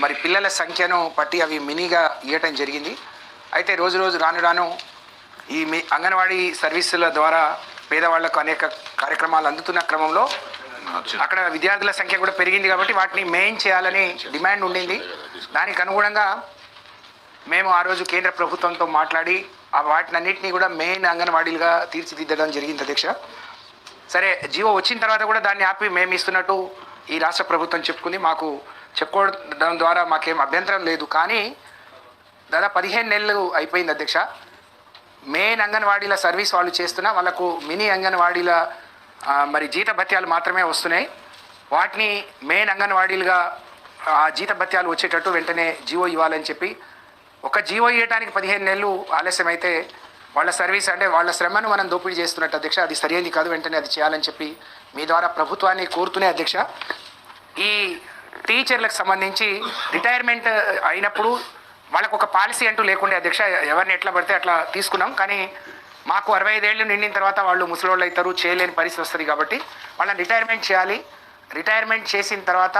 మరి పిల్లల సంఖ్యను బట్టి అవి మినీగా ఇవ్వటం జరిగింది. అయితే రోజు రోజు రాను రాను ఈ అంగన్వాడీ సర్వీసుల ద్వారా పేదవాళ్లకు అనేక కార్యక్రమాలు అందుతున్న క్రమంలో అక్కడ విద్యార్థుల సంఖ్య కూడా పెరిగింది కాబట్టి వాటిని మెయిన్ చేయాలని డిమాండ్ ఉండింది. దానికి అనుగుణంగా మేము ఆ రోజు కేంద్ర ప్రభుత్వంతో మాట్లాడి వాటినన్నింటినీ కూడా మెయిన్ అంగన్వాడీలుగా తీర్చిదిద్దడం జరిగింది అధ్యక్ష. సరే, జీవో వచ్చిన తర్వాత కూడా దాన్ని ఆపి మేము ఇస్తున్నట్టు ఈ రాష్ట్ర ప్రభుత్వం చెప్పుకుంది. మాకు చెప్పుకోవడం ద్వారా మాకేం అభ్యంతరం లేదు. కానీ దాదాపు 15 నెలలు అయిపోయింది అధ్యక్ష. మెయిన్ అంగన్వాడీల సర్వీస్ వాళ్ళు చేస్తున్నా వాళ్ళకు మినీ అంగన్వాడీల మరి జీత భత్యాలు మాత్రమే వస్తున్నాయి. వాటిని మెయిన్ అంగన్వాడీలుగా ఆ జీత భత్యాలు వచ్చేటట్టు వెంటనే జీవో ఇవ్వాలని చెప్పి ఒక జీవో ఇవ్వడానికి 15 నెలలు ఆలస్యం అయితే వాళ్ళ సర్వీస్ అంటే వాళ్ళ శ్రమను మనం దోపిడీ చేస్తున్నట్టు అధ్యక్ష. అది సరైనది కాదు, వెంటనే అది చేయాలని చెప్పి మీ ద్వారా ప్రభుత్వాన్ని కోరుతూనే అధ్యక్ష, ఈ టీచర్లకు సంబంధించి రిటైర్మెంట్ అయినప్పుడు వాళ్ళకు ఒక పాలసీ అంటూ లేకుండే అధ్యక్ష. ఎవరిని ఎట్లా పడితే అట్లా తీసుకున్నాం. కానీ మాకు 65 ఏళ్ళు నిండిన తర్వాత వాళ్ళు ముసలోళ్ళు అవుతారు, చేయలేని పరిస్థితి వస్తుంది కాబట్టి వాళ్ళని రిటైర్మెంట్ చేయాలి. రిటైర్మెంట్ చేసిన తర్వాత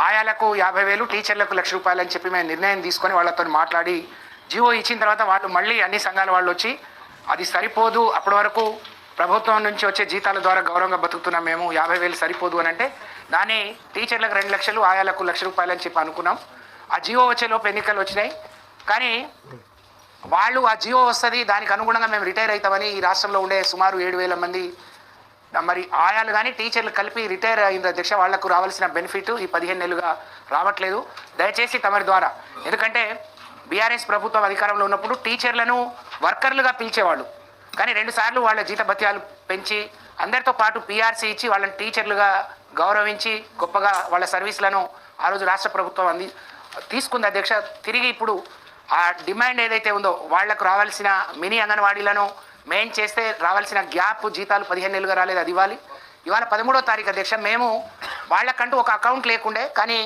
ఆయాలకు 50,000, టీచర్లకు ₹1,00,000 అని చెప్పి మేము నిర్ణయం తీసుకొని వాళ్ళతో మాట్లాడి జీవో ఇచ్చిన తర్వాత వాళ్ళు మళ్ళీ అన్ని సంఘాల వాళ్ళు వచ్చి అది సరిపోదు, అప్పటి వరకు ప్రభుత్వం నుంచి వచ్చే జీతాల ద్వారా గౌరవంగా బతుకుతున్నాం మేము, 50,000 సరిపోదు అని అంటే దాన్ని టీచర్లకు 2,00,000, ఆయాలకు ₹1,00,000 అని చెప్పి అనుకున్నాం. ఆ జీవో వచ్చేలోపు ఎన్నికలు వచ్చినాయి. కానీ వాళ్ళు ఆ జీవో వస్తుంది దానికి అనుగుణంగా మేము రిటైర్ అవుతామని ఈ రాష్ట్రంలో ఉండే సుమారు 7,000 మంది మరి ఆయాలు కానీ టీచర్లు కలిపి రిటైర్ అయిన అధ్యక్ష. వాళ్లకు రావాల్సిన బెనిఫిట్ ఈ 15 నెలలుగా రావట్లేదు. దయచేసి తమరి ద్వారా, ఎందుకంటే బీఆర్ఎస్ ప్రభుత్వం అధికారంలో ఉన్నప్పుడు టీచర్లను వర్కర్లుగా పిలిచేవాళ్ళు. కానీ 2 సార్లు వాళ్ళ జీత భత్యాలు పెంచి అందరితో పాటు పీఆర్సీ ఇచ్చి వాళ్ళని టీచర్లుగా గౌరవించి గొప్పగా వాళ్ళ సర్వీసులను ఆ రోజు రాష్ట్ర ప్రభుత్వం తీసుకుంది అధ్యక్ష. తిరిగి ఇప్పుడు ఆ డిమాండ్ ఏదైతే ఉందో వాళ్లకు రావాల్సిన మినీ అంగన్వాడీలను మెయిన్ చేస్తే రావాల్సిన గ్యాప్ జీతాలు 15 నెలలుగా రాలేదు, అది ఇవ్వాలి. ఇవాళ 13వ తారీఖు అధ్యక్ష. మేము వాళ్ళకంటూ ఒక అకౌంట్ లేకుండే, కానీ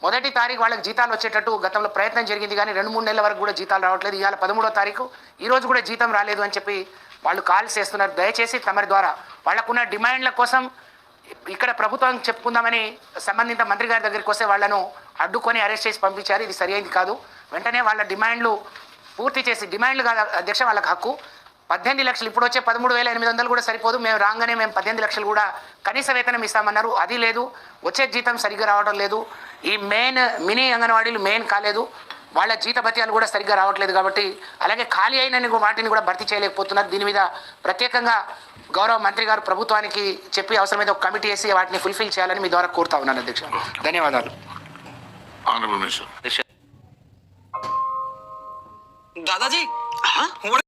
1వ తారీఖు వాళ్ళకి జీతాలు వచ్చేటట్టు గతంలో ప్రయత్నం జరిగింది. కానీ 2-3 నెలల వరకు కూడా జీతాలు రావట్లేదు. ఇవాళ 13వ తారీఖు, ఈరోజు కూడా జీతం రాలేదు అని చెప్పి వాళ్ళు కాల్స్ చేస్తున్నారు. దయచేసి తమరి ద్వారా వాళ్ళకున్న డిమాండ్ల కోసం ఇక్కడ ప్రభుత్వం చెప్పుకుందామని సంబంధిత మంత్రి గారి దగ్గరికి వస్తే వాళ్ళను అడ్డుకొని అరెస్ట్ చేసి పంపించారు. ఇది సరైనది కాదు. వెంటనే వాళ్ళ డిమాండ్లు పూర్తి చేసి, డిమాండ్లు కాదు అధ్యక్ష, వాళ్ళకి హక్కు 18 లక్షలు, ఇప్పుడు వచ్చే 13,800 కూడా సరిపోదు. మేము రాగానే మేము 18 లక్షలు కూడా కనీస వేతనం ఇస్తామన్నారు, అది లేదు. వచ్చే జీతం సరిగ్గా రావడం లేదు. ఈ మినీ అంగన్వాడీలు మెయిన్ కాలేదు, వాళ్ళ జీత భత్యాలు కూడా సరిగ్గా రావట్లేదు. కాబట్టి అలాగే ఖాళీ అయిన వాటిని కూడా భర్తీ చేయలేకపోతున్నారు. దీని మీద ప్రత్యేకంగా గౌరవ మంత్రి గారు ప్రభుత్వానికి చెప్పి అవసరమైతే ఒక కమిటీ వేసి వాటిని ఫుల్ఫిల్ చేయాలని మీ ద్వారా కోరుతా ఉన్నాను అధ్యక్ష. ధన్యవాదాలు. दादाजी